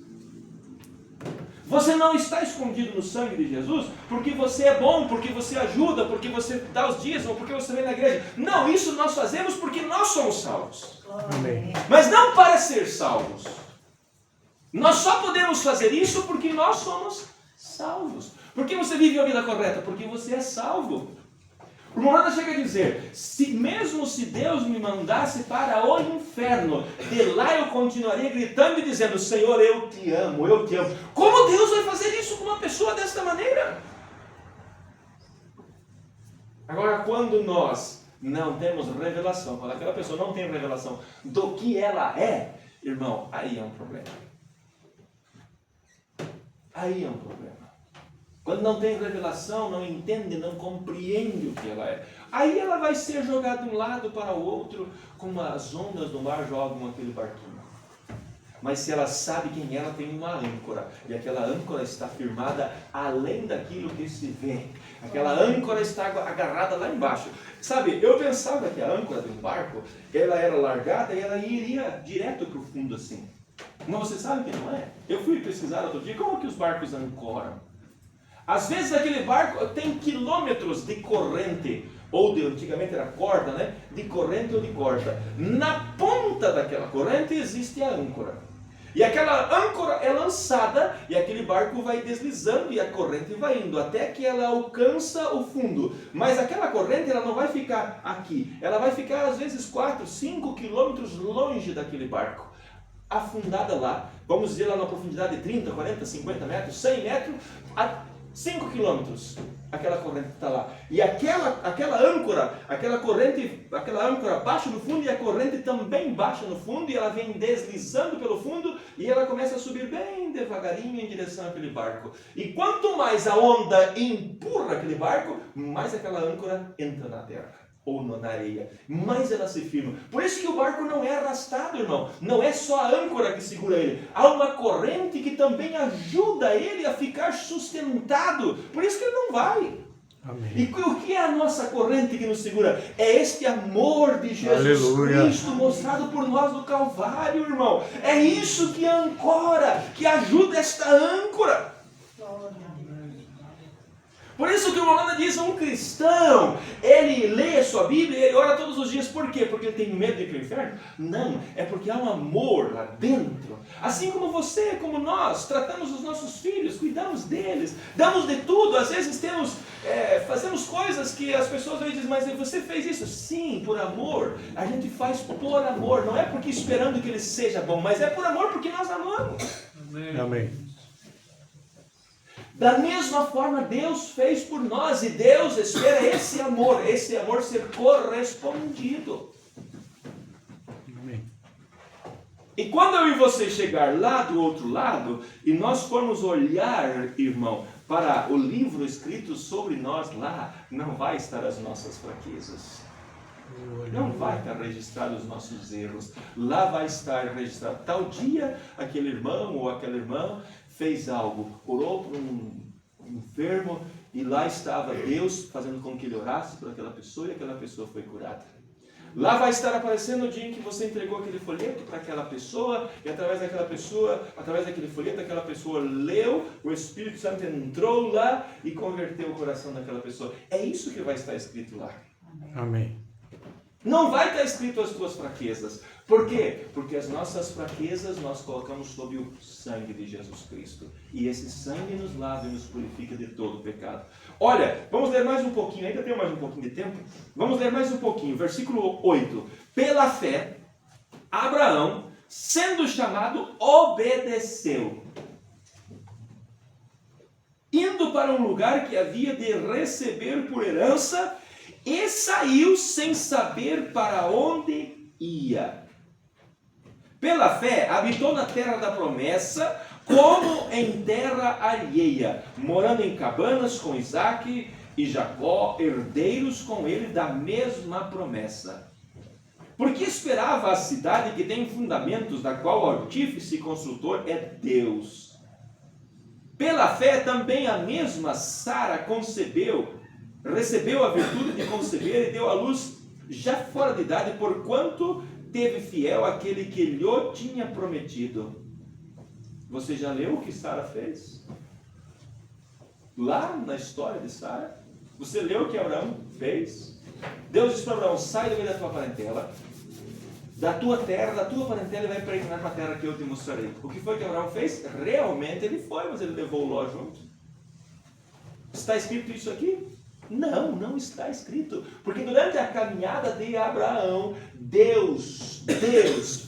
Você não está escondido no sangue de Jesus porque você é bom, porque você ajuda, porque você dá os dízimos, porque você vem na igreja. Não, isso nós fazemos porque nós somos salvos. Amém. Mas não para ser salvos. Nós só podemos fazer isso porque nós somos salvos. Por que você vive a vida correta? Porque você é salvo. O Morada chega a dizer, mesmo se Deus me mandasse para o inferno, de lá eu continuaria gritando e dizendo, Senhor, eu te amo, eu te amo. Como Deus vai fazer isso com uma pessoa desta maneira? Agora, quando nós não temos revelação, quando aquela pessoa não tem revelação do que ela é, irmão, aí é um problema. Aí é um problema. Quando não tem revelação, não entende, não compreende o que ela é. Aí ela vai ser jogada de um lado para o outro, como as ondas do mar jogam aquele barquinho. mas se ela sabe quem ela tem uma âncora, e aquela âncora está firmada além daquilo que se vê. Aquela âncora está agarrada lá embaixo. Sabe, eu pensava que a âncora de um barco, ela era largada e ela iria direto para o fundo assim. Mas você sabe que não é? Eu fui pesquisar outro dia, como que os barcos ancoram? Às vezes aquele barco tem quilômetros de corrente, ou antigamente era corda, né? De corrente ou de corda. Na ponta daquela corrente existe a âncora. E aquela âncora é lançada e aquele barco vai deslizando e a corrente vai indo até que ela alcança o fundo. Mas aquela corrente ela não vai ficar aqui. Ela vai ficar às vezes 4, 5 quilômetros longe daquele barco. Afundada lá, vamos dizer lá na profundidade de 30, 40, 50 metros, 100 metros, a 5 quilômetros, aquela corrente está lá. E aquela âncora, aquela âncora baixa no fundo e a corrente também baixa no fundo e ela vem deslizando pelo fundo e ela começa a subir bem devagarinho em direção àquele barco. E quanto mais a onda empurra aquele barco, mais aquela âncora entra na terra. Ou na areia, mais ela se firma. Por isso que o barco não é arrastado, irmão. Não é só a âncora que segura ele. Há uma corrente que também ajuda ele a ficar sustentado. Por isso que ele não vai. Amém. E o que é a nossa corrente que nos segura? É este amor de Jesus Aleluia. Cristo mostrado por nós no Calvário, irmão. É isso que ancora, que ajuda esta âncora. Por isso que o Holanda diz, um cristão, ele lê a sua Bíblia e ele ora todos os dias. Por quê? Porque ele tem medo de ir para o inferno? Não, é porque há um amor lá dentro. Assim como você, como nós, tratamos os nossos filhos, cuidamos deles, damos de tudo. Às vezes fazemos coisas que as pessoas vão dizer, mas você fez isso? Sim, por amor. A gente faz por amor, não é porque esperando que ele seja bom, mas é por amor porque nós amamos. Amém. Amém. Da mesma forma Deus fez por nós e Deus espera esse amor ser correspondido. Amém. E quando eu e você chegar lá do outro lado e nós formos olhar, irmão, para o livro escrito sobre nós lá, não vai estar as nossas fraquezas. Não vai estar registrado os nossos erros. Lá vai estar registrado. Tal dia, aquele irmão ou aquela irmã fez algo, orou por um enfermo e lá estava Deus fazendo com que ele orasse por aquela pessoa e aquela pessoa foi curada. Lá vai estar aparecendo o dia em que você entregou aquele folheto para aquela pessoa e através daquela pessoa, através daquele folheto, aquela pessoa leu, o Espírito Santo entrou lá e converteu o coração daquela pessoa. É isso que vai estar escrito lá. Amém. Não vai estar escrito as tuas fraquezas. Por quê? Porque as nossas fraquezas nós colocamos sob o sangue de Jesus Cristo. E esse sangue nos lava e nos purifica de todo o pecado. Olha, vamos ler mais um pouquinho, ainda tem mais um pouquinho de tempo. Vamos ler mais um pouquinho, versículo 8. Pela fé, Abraão, sendo chamado, obedeceu, indo para um lugar que havia de receber por herança, e saiu sem saber para onde ia. Pela fé, habitou na terra da promessa, como em terra alheia, morando em cabanas com Isaque e Jacó, herdeiros com ele da mesma promessa. Porque esperava a cidade que tem fundamentos, da qual o artífice e construtor é Deus. Pela fé também a mesma Sara recebeu a virtude de conceber e deu à luz já fora de idade, porquanto teve fiel aquele que lhe tinha prometido. Você já leu o que Sara fez? Lá na história de Sara, você leu o que Abraão fez? Deus disse para Abraão, sai do meio da tua parentela, da tua terra, da tua parentela, e vai peregrinar para a terra que eu te mostrarei. O que foi que Abraão fez? Realmente ele foi, mas ele levou Ló junto. Está escrito isso aqui? Não, não está escrito. Porque durante a caminhada de Abraão, Deus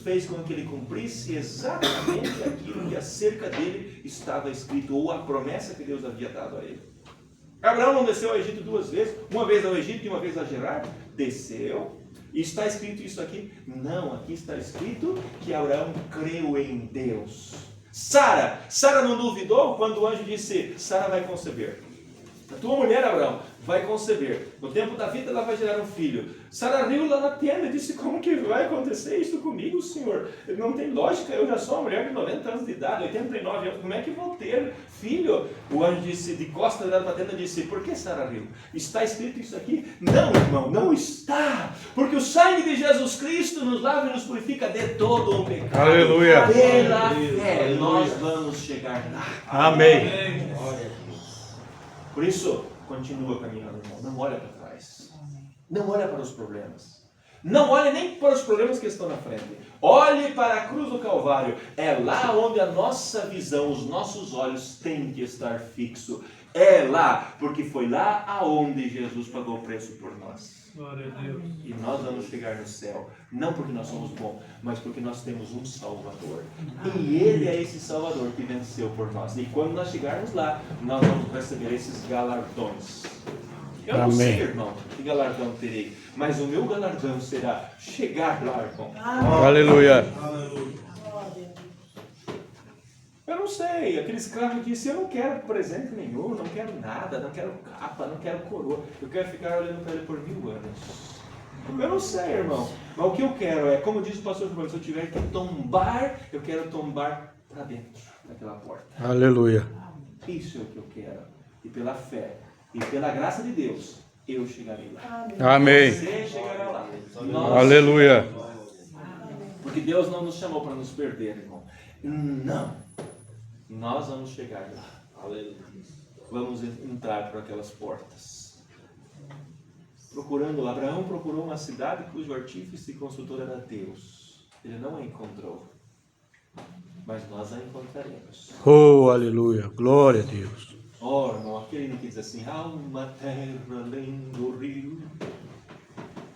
fez com que ele cumprisse exatamente aquilo que acerca dele estava escrito, ou a promessa que Deus havia dado a ele. Abraão não desceu ao Egito duas vezes, uma vez ao Egito e uma vez a Gerar? Desceu. E está escrito isso aqui? Não, aqui está escrito que Abraão creu em Deus. Sara não duvidou quando o anjo disse, Sara vai conceber. A tua mulher, Abraão, vai conceber. No tempo da vida, ela vai gerar um filho. Sara riu lá na tenda e disse, como que vai acontecer isso comigo, Senhor? Não tem lógica, eu já sou uma mulher de 90 anos de idade, 89 anos, como é que vou ter filho? O anjo disse, de costas da tenda, disse, por que Sara riu? Está escrito isso aqui? Não, irmão, não está. Porque o sangue de Jesus Cristo nos lava e nos purifica de todo o pecado. Aleluia. Pela fé, nós vamos chegar lá. Amém. Por isso, continua caminhando, irmão. Não olha para trás. Não olha para os problemas. Não olhe nem para os problemas que estão na frente. Olhe para a cruz do Calvário. É lá onde a nossa visão, os nossos olhos têm que estar fixos. É lá, porque foi lá aonde Jesus pagou o preço por nós. Glória a Deus. E nós vamos chegar no céu, não porque nós somos bons, mas porque nós temos um Salvador. E Ele é esse Salvador que venceu por nós. E quando nós chegarmos lá, nós vamos receber esses galardões. Eu não sei, irmão, que galardão terei, mas o meu galardão será chegar lá, irmão. Aleluia. Eu não sei, aquele escravo disse, eu não quero presente nenhum, não quero nada, não quero capa, não quero coroa, eu quero ficar olhando para ele por 1000 anos. Eu não sei, irmão, mas o que eu quero é, como diz o pastor Giovanni, se eu tiver que tombar, eu quero tombar para dentro daquela porta. Aleluia. Isso é o que eu quero. E pela fé, e pela graça de Deus, eu chegarei lá. Amém. Você chegará lá. Aleluia. Porque Deus não nos chamou para nos perder, irmão. Não. Nós vamos chegar lá. Aleluia. Vamos entrar por aquelas portas. Abraão procurou uma cidade cujo artífice e construtor era Deus. Ele não a encontrou. Mas nós a encontraremos. Oh, aleluia. Glória a Deus. Oh, irmão, aquele que diz assim, há uma terra além do rio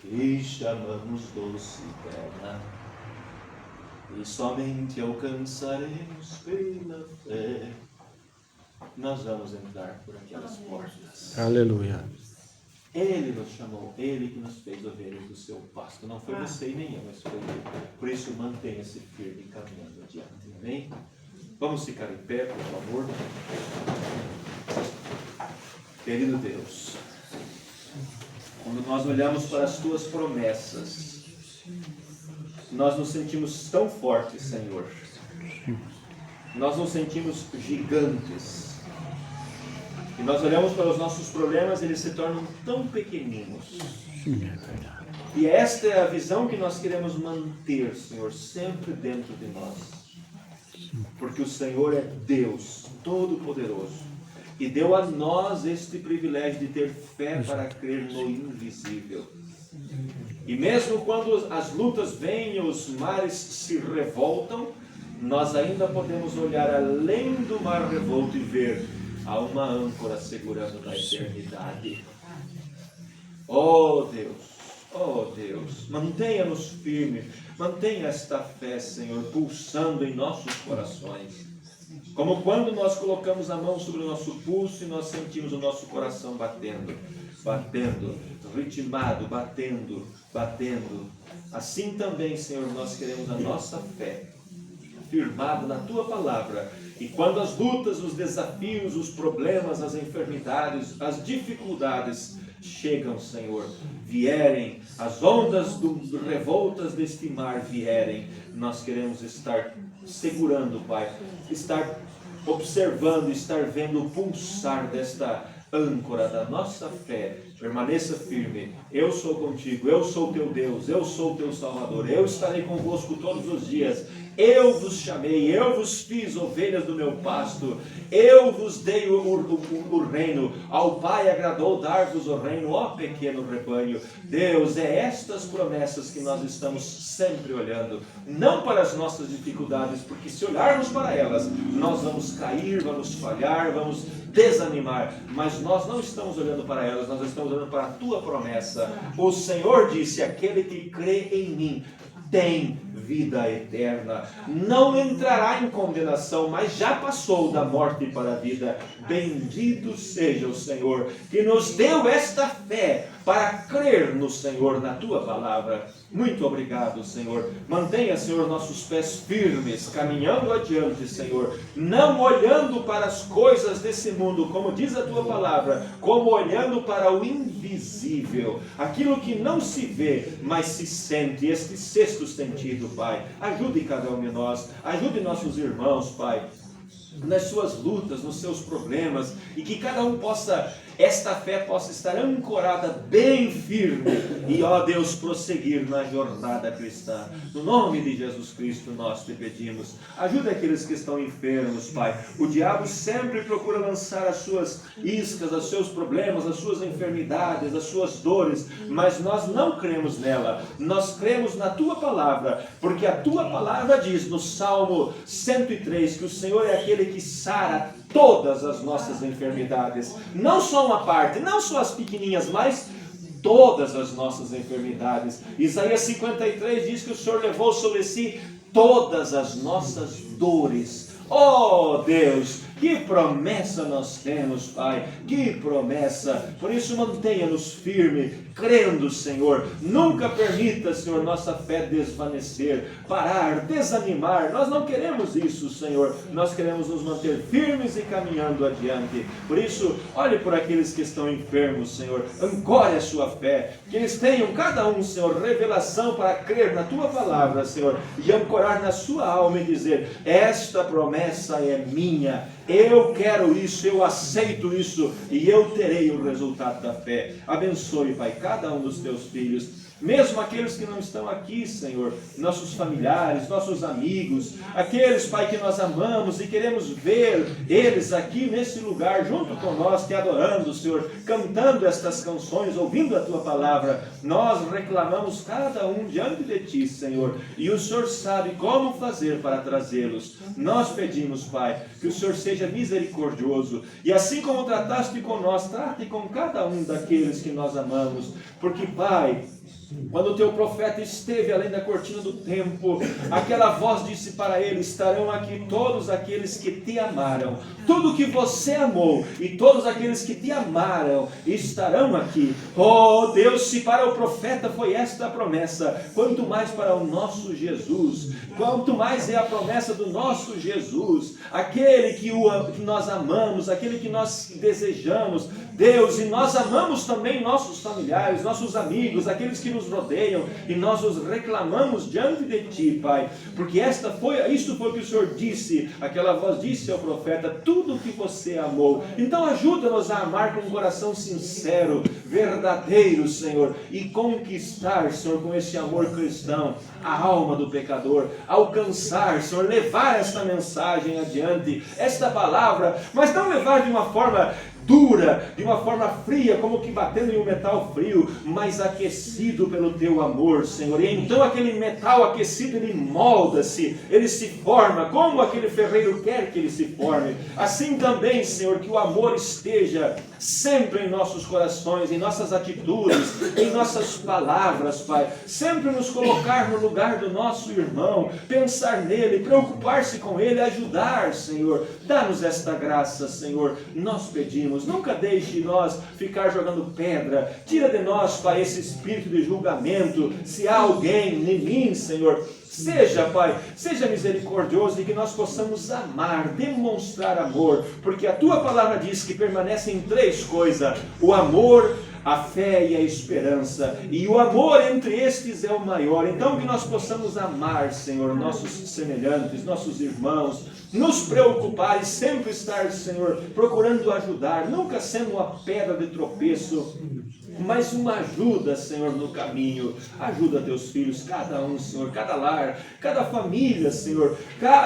que chamamos doce terra. E somente alcançaremos pela fé. Nós vamos entrar por aquelas portas. Aleluia. Ele nos chamou, Ele que nos fez ovelhas do seu pasto. Não foi você e nem eu, mas foi Ele. Por isso mantenha-se firme caminhando adiante. Amém? Vamos ficar em pé, por favor. Querido Deus, quando nós olhamos para as Tuas promessas, nós nos sentimos tão fortes, Senhor. Nós nos sentimos gigantes. E nós olhamos para os nossos problemas, eles se tornam tão pequeninos. E esta é a visão que nós queremos manter, Senhor, sempre dentro de nós. Porque o Senhor é Deus Todo-Poderoso. E deu a nós este privilégio de ter fé para crer no invisível. E mesmo quando as lutas vêm e os mares se revoltam, nós ainda podemos olhar além do mar revolto e ver há uma âncora segurando na eternidade. Oh Deus, mantenha-nos firmes, mantenha esta fé, Senhor, pulsando em nossos corações. Como quando nós colocamos a mão sobre o nosso pulso e nós sentimos o nosso coração batendo, ritmado, batendo. Assim também, Senhor, nós queremos a nossa fé firmada na Tua palavra. E quando as lutas, os desafios, os problemas, as enfermidades, as dificuldades chegam, Senhor, vierem, as ondas revoltas deste mar vierem, nós queremos estar segurando, Pai, estar observando, estar vendo o pulsar desta âncora da nossa fé. Permaneça firme. Eu sou contigo, eu sou teu Deus, eu sou teu Salvador, eu estarei convosco todos os dias. Eu vos chamei, eu vos fiz ovelhas do meu pasto, eu vos dei o reino, ao Pai agradou dar-vos o reino, ó pequeno rebanho. Deus, é estas promessas que nós estamos sempre olhando, não para as nossas dificuldades, porque se olharmos para elas, nós vamos cair, vamos falhar, vamos desanimar, mas nós não estamos olhando para elas, nós estamos olhando para a Tua promessa. O Senhor disse, aquele que crê em mim tem vida eterna, não entrará em condenação, mas já passou da morte para a vida. Bendito seja o Senhor, que nos deu esta fé para crer no Senhor, na tua palavra. Muito obrigado, Senhor. Mantenha, Senhor, nossos pés firmes, caminhando adiante, Senhor, não olhando para as coisas desse mundo, como diz a tua palavra, como olhando para o invisível, aquilo que não se vê, mas se sente, este sexto sentido, Pai. Ajude cada um de nós, ajude nossos irmãos, Pai, nas suas lutas, nos seus problemas, e que cada um possa, esta fé possa estar ancorada bem firme e, ó Deus, prosseguir na jornada cristã. No nome de Jesus Cristo nós te pedimos. Ajuda aqueles que estão enfermos, Pai. O diabo sempre procura lançar as suas iscas, os seus problemas, as suas enfermidades, as suas dores, mas nós não cremos nela. Nós cremos na tua palavra, porque a tua palavra diz no Salmo 103 que o Senhor é aquele que sara todas as nossas enfermidades, não só uma parte, não só as pequenininhas, mas todas as nossas enfermidades. Isaías 53 diz que o Senhor levou sobre si todas as nossas dores. Oh Deus, que promessa nós temos, Pai, que promessa. Por isso mantenha-nos firme, crendo, Senhor. Nunca permita, Senhor, nossa fé desvanecer, parar, desanimar. Nós não queremos isso, Senhor. Nós queremos nos manter firmes e caminhando adiante. Por isso, olhe por aqueles que estão enfermos, Senhor. Ancore a sua fé, que eles tenham cada um, Senhor, revelação para crer na tua palavra, Senhor, e ancorar na sua alma e dizer: esta promessa é minha. Eu quero isso, eu aceito isso e eu terei o resultado da fé. Abençoe, Pai, cada um dos teus filhos, mesmo aqueles que não estão aqui, Senhor, nossos familiares, nossos amigos, aqueles, Pai, que nós amamos e queremos ver eles aqui nesse lugar, junto com nós, te adorando, Senhor, cantando estas canções, ouvindo a tua palavra. Nós reclamamos cada um diante de ti, Senhor, e o Senhor sabe como fazer para trazê-los. Nós pedimos, Pai, que o Senhor seja misericordioso, e assim como trataste com nós, trate com cada um daqueles que nós amamos, porque, Pai, quando o teu profeta esteve além da cortina do templo, aquela voz disse para ele: estarão aqui todos aqueles que te amaram. Tudo que você amou e todos aqueles que te amaram estarão aqui. Oh Deus, se para o profeta foi esta a promessa, quanto mais para o nosso Jesus, quanto mais é a promessa do nosso Jesus, aquele que nós amamos, aquele que nós desejamos, Deus, e nós amamos também nossos familiares, nossos amigos, aqueles que nos rodeiam, e nós os reclamamos diante de ti, Pai, porque isto foi o que o Senhor disse, aquela voz disse ao profeta: tudo que você amou. Então ajuda-nos a amar com um coração sincero, verdadeiro, Senhor, e conquistar, Senhor, com esse amor cristão, a alma do pecador, alcançar, Senhor, levar esta mensagem adiante, esta palavra, mas não levar de uma forma dura, de uma forma fria, como que batendo em um metal frio, mas aquecido pelo teu amor, Senhor. E então aquele metal aquecido, ele molda-se, ele se forma, como aquele ferreiro quer que ele se forme. Assim também, Senhor, que o amor esteja sempre em nossos corações, em nossas atitudes, em nossas palavras, Pai. Sempre nos colocar no lugar do nosso irmão, pensar nele, preocupar-se com ele, ajudar, Senhor. Dá-nos esta graça, Senhor. Nós pedimos. Nunca deixe nós ficar jogando pedra. Tira de nós, Pai, esse espírito de julgamento. Se há alguém em mim, Senhor, seja, Pai, seja misericordioso e que nós possamos amar, demonstrar amor, porque a tua palavra diz que permanecem três coisas: o amor, a fé e a esperança, e o amor entre estes é o maior. Então que nós possamos amar, Senhor, nossos semelhantes, nossos irmãos, nos preocupar e sempre estar, Senhor, procurando ajudar, nunca sendo uma pedra de tropeço, mas uma ajuda, Senhor, no caminho. Ajuda teus filhos, cada um, Senhor, cada lar, cada família, Senhor,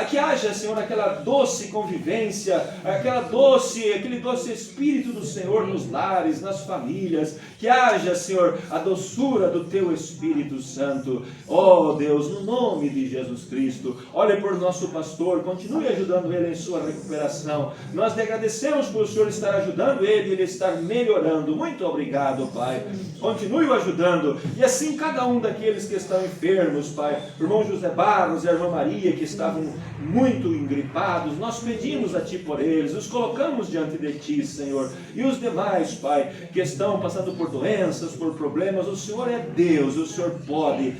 que haja, Senhor, aquela doce convivência, aquele doce Espírito do Senhor nos lares, nas famílias, que haja, Senhor, a doçura do teu Espírito Santo. Oh Deus, no nome de Jesus Cristo, olhe por nosso pastor, continue ajudando ele em sua recuperação. Nós te agradecemos por o Senhor estar ajudando ele estar melhorando. Muito obrigado, Pai. Pai. Continue o ajudando. E assim cada um daqueles que estão enfermos, Pai. O irmão José Barros e a irmã Maria, que estavam muito engripados, nós pedimos a Ti por eles, os colocamos diante de Ti, Senhor. E os demais, Pai, que estão passando por doenças, por problemas, o Senhor é Deus, o Senhor pode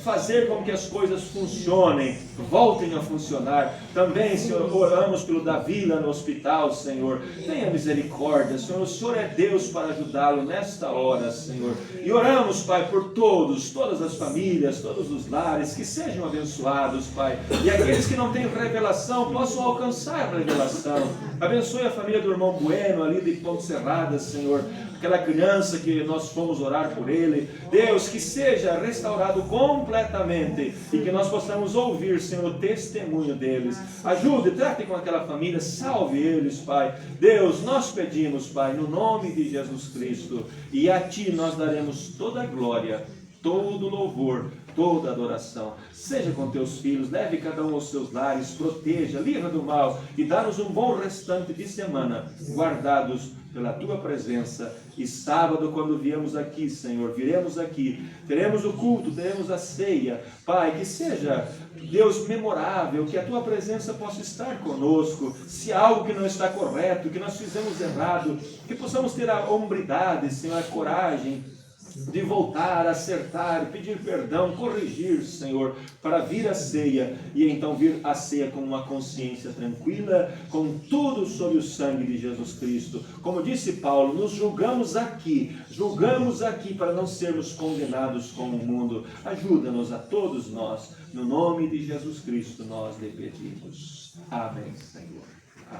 fazer com que as coisas funcionem, voltem a funcionar. Também, Senhor, oramos pelo Davi lá no hospital, Senhor. Tenha misericórdia, Senhor. O Senhor é Deus para ajudá-lo nesta hora, Senhor. E oramos, Pai, por todos, todas as famílias, todos os lares, que sejam abençoados, Pai. E aqueles que não têm revelação, possam alcançar a revelação. Abençoe a família do irmão Bueno, ali de Ponte Serrada, Senhor. Aquela criança que nós fomos orar por ele. Deus, que seja restaurado completamente e que nós possamos ouvir, Senhor, o testemunho deles. Ajude, trate com aquela família, salve eles, Pai. Deus, nós pedimos, Pai, no nome de Jesus Cristo, e a Ti nós daremos toda a glória, todo louvor, toda adoração. Seja com Teus filhos, leve cada um aos seus lares, proteja, livra do mal e dá-nos um bom restante de semana, guardados pela Tua presença. E sábado, quando viemos aqui, Senhor, viremos aqui, teremos o culto, teremos a ceia. Pai, que seja, Deus, memorável, que a Tua presença possa estar conosco. Se há algo que não está correto, que nós fizemos errado, que possamos ter a hombridade, Senhor, a coragem de voltar, acertar, pedir perdão, corrigir, Senhor, para vir à ceia, e então vir à ceia com uma consciência tranquila, com tudo sob o sangue de Jesus Cristo. Como disse Paulo, nos julgamos aqui para não sermos condenados como o mundo. Ajuda-nos a todos nós, no nome de Jesus Cristo nós lhe pedimos. Amém, Senhor.